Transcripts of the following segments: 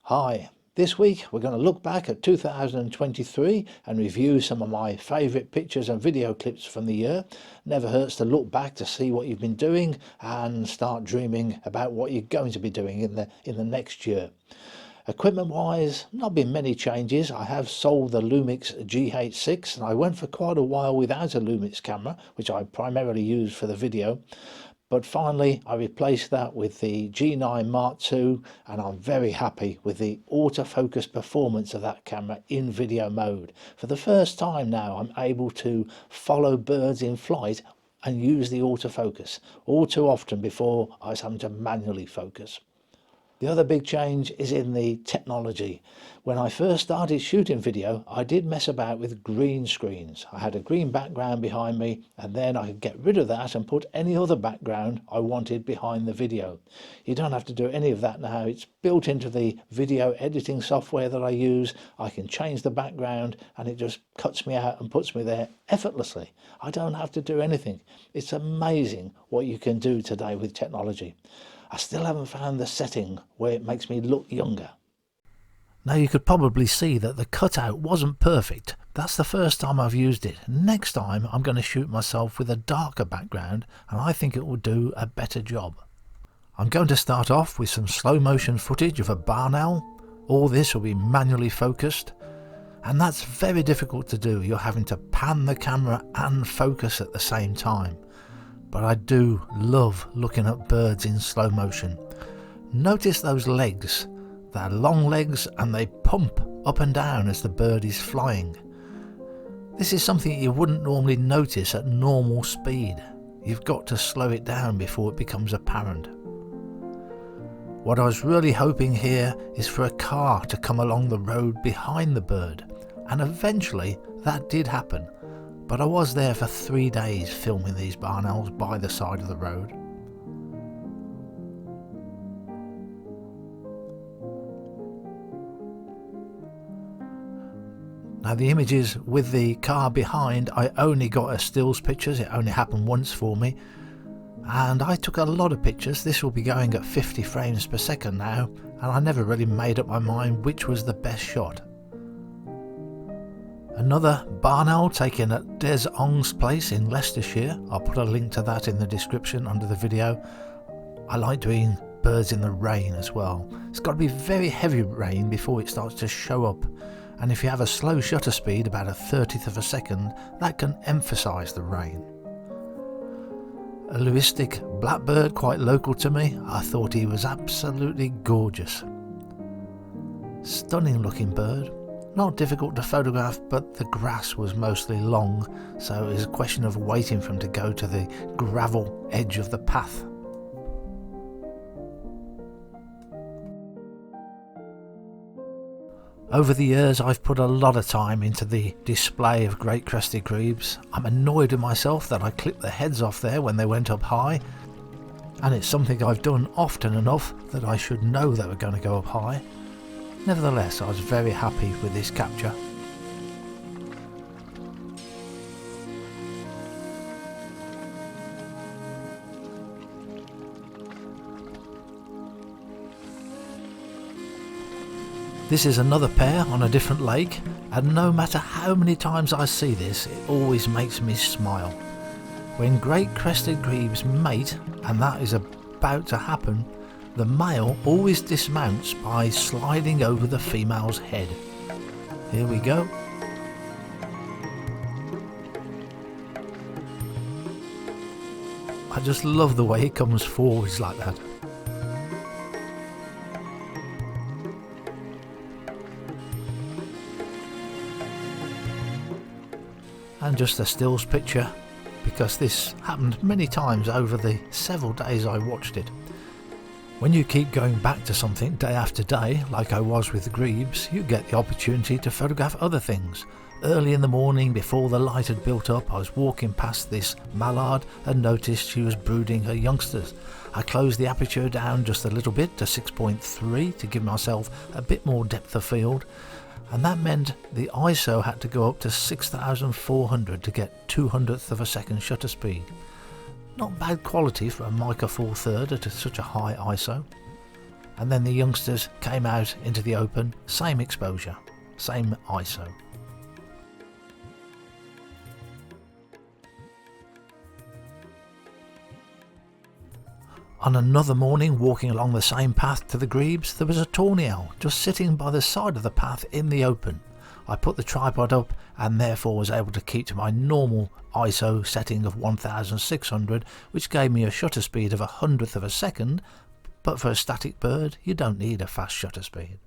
Hi, this week we're going to look back at 2023 and review some of my favourite pictures and video clips from the year. Never hurts to look back to see what you've been doing and start dreaming about what you're going to be doing in the next year. Equipment wise, not been many changes. I have sold the Lumix G9 and I went for quite a while without a Lumix camera, which I primarily use for the video. But finally I replaced that with the G9 Mark II and I'm very happy with the autofocus performance of that camera in video mode. For the first time now I'm able to follow birds in flight and use the autofocus. All too often before I was having to manually focus. The other big change is in the technology. When I first started shooting video, I did mess about with green screens. I had a green background behind me and then I could get rid of that and put any other background I wanted behind the video. You don't have to do any of that now. It's built into the video editing software that I use. I can change the background and it just cuts me out and puts me there effortlessly. I don't have to do anything. It's amazing what you can do today with technology. I still haven't found the setting where it makes me look younger. Now you could probably see that the cutout wasn't perfect. That's the first time I've used it. Next time I'm going to shoot myself with a darker background and I think it will do a better job. I'm going to start off with some slow motion footage of a barn owl. All this will be manually focused and that's very difficult to do. You're having to pan the camera and focus at the same time. But I do love looking at birds in slow motion. Notice those legs. They're long legs and they pump up and down as the bird is flying. This is something you wouldn't normally notice at normal speed. You've got to slow it down before it becomes apparent. What I was really hoping here is for a car to come along the road behind the bird, and eventually that did happen. But I was there for 3 days filming these barn owls by the side of the road. Now the images with the car behind, I only got as stills pictures. It only happened once for me. And I took a lot of pictures. This will be going at 50 frames per second now. And I never really made up my mind which was the best shot. Another barn owl taken at Des Ong's place in Leicestershire. I'll put a link to that in the description under the video. I like doing birds in the rain as well. It's got to be very heavy rain before it starts to show up. And if you have a slow shutter speed, about a 30th of a second, that can emphasise the rain. A Lewistic blackbird, quite local to me. I thought he was absolutely gorgeous. Stunning looking bird. Not difficult to photograph, but the grass was mostly long, so it was a question of waiting for him to go to the gravel edge of the path. Over the years I've put a lot of time into the display of great crested grebes. I'm annoyed with myself that I clipped the heads off there when they went up high, and it's something I've done often enough that I should know they were going to go up high. Nevertheless, I was very happy with this capture. This is another pair on a different lake, and no matter how many times I see this, it always makes me smile. When great crested grebes mate, and that is about to happen, the male always dismounts by sliding over the female's head. Here we go. I just love the way he comes forwards like that. And just a stills picture, because this happened many times over the several days I watched it. When you keep going back to something day after day, like I was with the grebes, you get the opportunity to photograph other things. Early in the morning, before the light had built up, I was walking past this mallard and noticed she was brooding her youngsters. I closed the aperture down just a little bit to 6.3 to give myself a bit more depth of field, and that meant the ISO had to go up to 6400 to get 200th of a second shutter speed. Not bad quality for a Mica Four Third at such a high ISO. and then the youngsters came out into the open, same exposure, same ISO. On another morning, walking along the same path to the grebes, there was a tawny owl just sitting by the side of the path in the open. I put the tripod up and therefore was able to keep to my normal ISO setting of 1600, which gave me a shutter speed of 1/100th of a second, but for a static bird you don't need a fast shutter speed.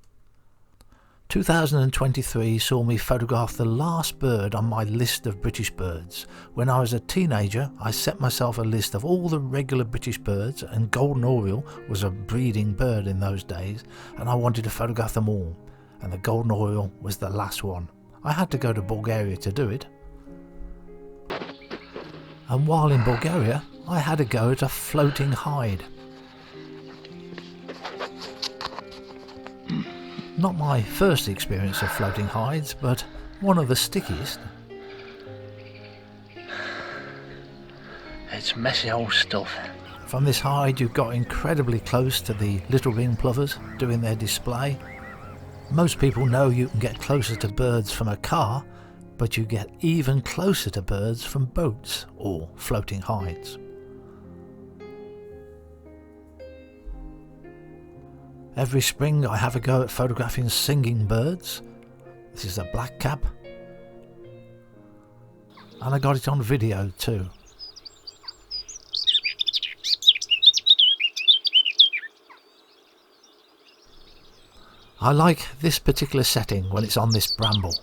2023 saw me photograph the last bird on my list of British birds. When I was a teenager, I set myself a list of all the regular British birds, and golden oriole was a breeding bird in those days, and I wanted to photograph them all, and the golden oriole was the last one. I had to go to Bulgaria to do it. And while in Bulgaria, I had a go at a floating hide. Not my first experience of floating hides, but one of the stickiest. It's messy old stuff. From this hide you got incredibly close to the little ring plovers doing their display. Most people know you can get closer to birds from a car, but you get even closer to birds from boats or floating hides. Every spring I have a go at photographing singing birds. This is a blackcap, and I got it on video too. I like this particular setting when it's on this bramble.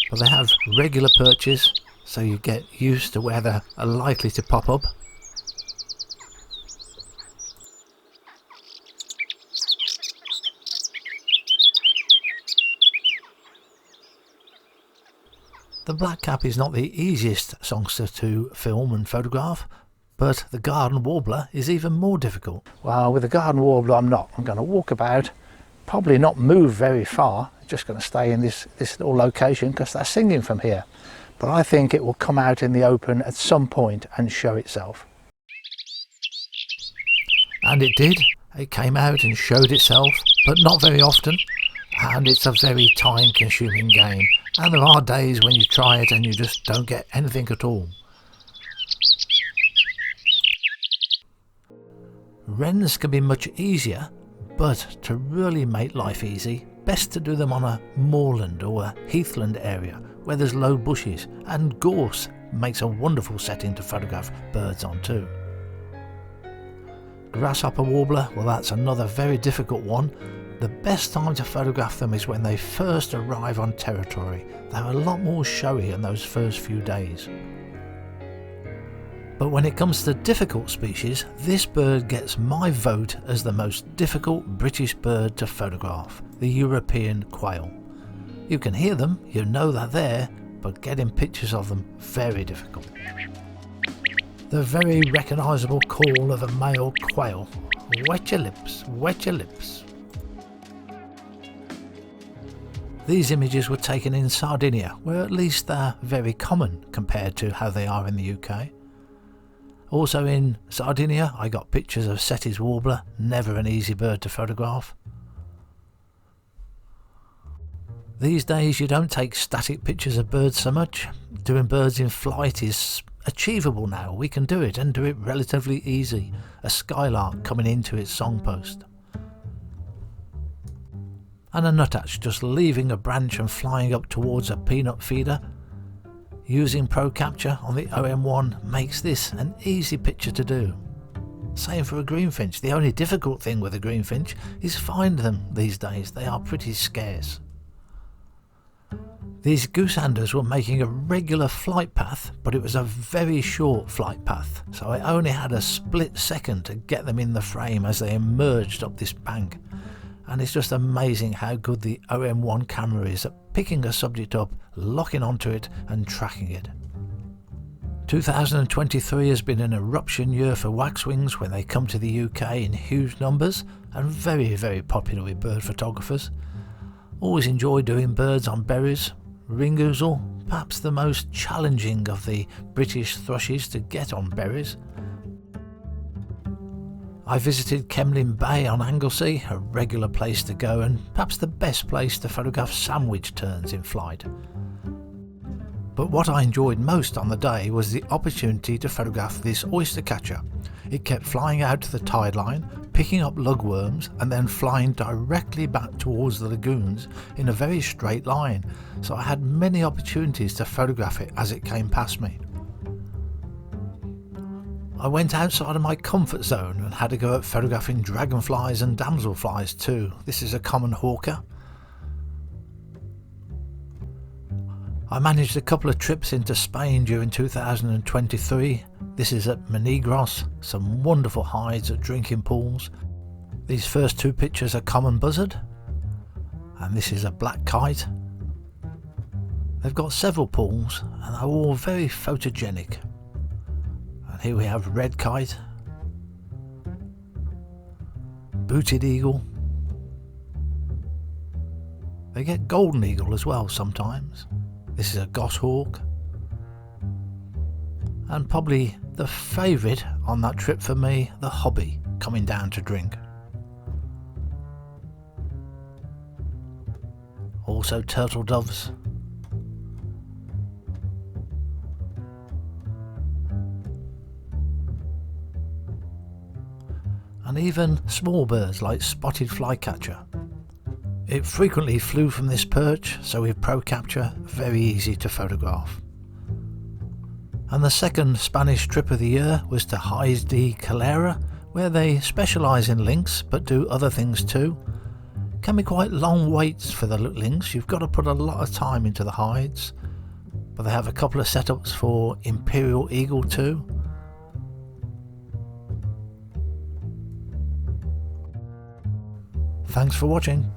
But they have regular perches, so you get used to where they are likely to pop up. The blackcap is not the easiest songster to film and photograph, but the garden warbler is even more difficult. Well, with the garden warbler I'm going to walk about, probably not move very far, just going to stay in this little location because they're singing from here. But I think it will come out in the open at some point and show itself. And it did. It came out and showed itself, but not very often, and it's a very time-consuming game. And there are days when you try it and you just don't get anything at all. Wrens can be much easier, but to really make life easy, best to do them on a moorland or a heathland area where there's low bushes, and gorse makes a wonderful setting to photograph birds on too. Grasshopper warbler, well, that's another very difficult one. The best time to photograph them is when they first arrive on territory. They're a lot more showy in those first few days. But when it comes to difficult species, this bird gets my vote as the most difficult British bird to photograph, the European quail. You can hear them, you know they're there, but getting pictures of them, very difficult. The very recognisable call of a male quail, wet your lips, wet your lips. These images were taken in Sardinia, where at least they're very common compared to how they are in the UK. Also in Sardinia I got pictures of Setti's warbler, never an easy bird to photograph. These days you don't take static pictures of birds so much. Doing birds in flight is achievable now. We can do it and do it relatively easy. A skylark coming into its songpost. And a nuthatch just leaving a branch and flying up towards a peanut feeder. Using Pro Capture on the OM1 makes this an easy picture to do. Same for a greenfinch. The only difficult thing with a greenfinch is find them these days. They are pretty scarce. These gooseanders were making a regular flight path, but it was a very short flight path, so I only had a split second to get them in the frame as they emerged up this bank. And it's just amazing how good the OM1 camera is at picking a subject up, locking onto it and tracking it. 2023 has been an eruption year for waxwings when they come to the UK in huge numbers, and very, very popular with bird photographers. Always enjoy doing birds on berries. Ringoozle, perhaps the most challenging of the British thrushes to get on berries. I visited Kemlin Bay on Anglesey, a regular place to go and perhaps the best place to photograph sandwich turns in flight. But what I enjoyed most on the day was the opportunity to photograph this oyster catcher. It kept flying out to the tide line, picking up lugworms and then flying directly back towards the lagoons in a very straight line, so I had many opportunities to photograph it as it came past me. I went outside of my comfort zone and had to go at photographing dragonflies and damselflies too. This is a common hawker. I managed a couple of trips into Spain during 2023. This is at Menegros, some wonderful hides at drinking pools. These first two pictures are common buzzard, and this is a black kite. They've got several pools and they're all very photogenic. And here we have red kite, booted eagle. They get golden eagle as well sometimes. This is a goshawk. And probably the favourite on that trip for me, the hobby coming down to drink. Also turtle doves. And even small birds like spotted flycatcher. It frequently flew from this perch, so with Pro Capture, very easy to photograph. And the second Spanish trip of the year was to Hais de Calera, where they specialise in lynx but do other things too. Can be quite long waits for the lynx, you've got to put a lot of time into the hides, but they have a couple of setups for imperial eagle too. Thanks for watching.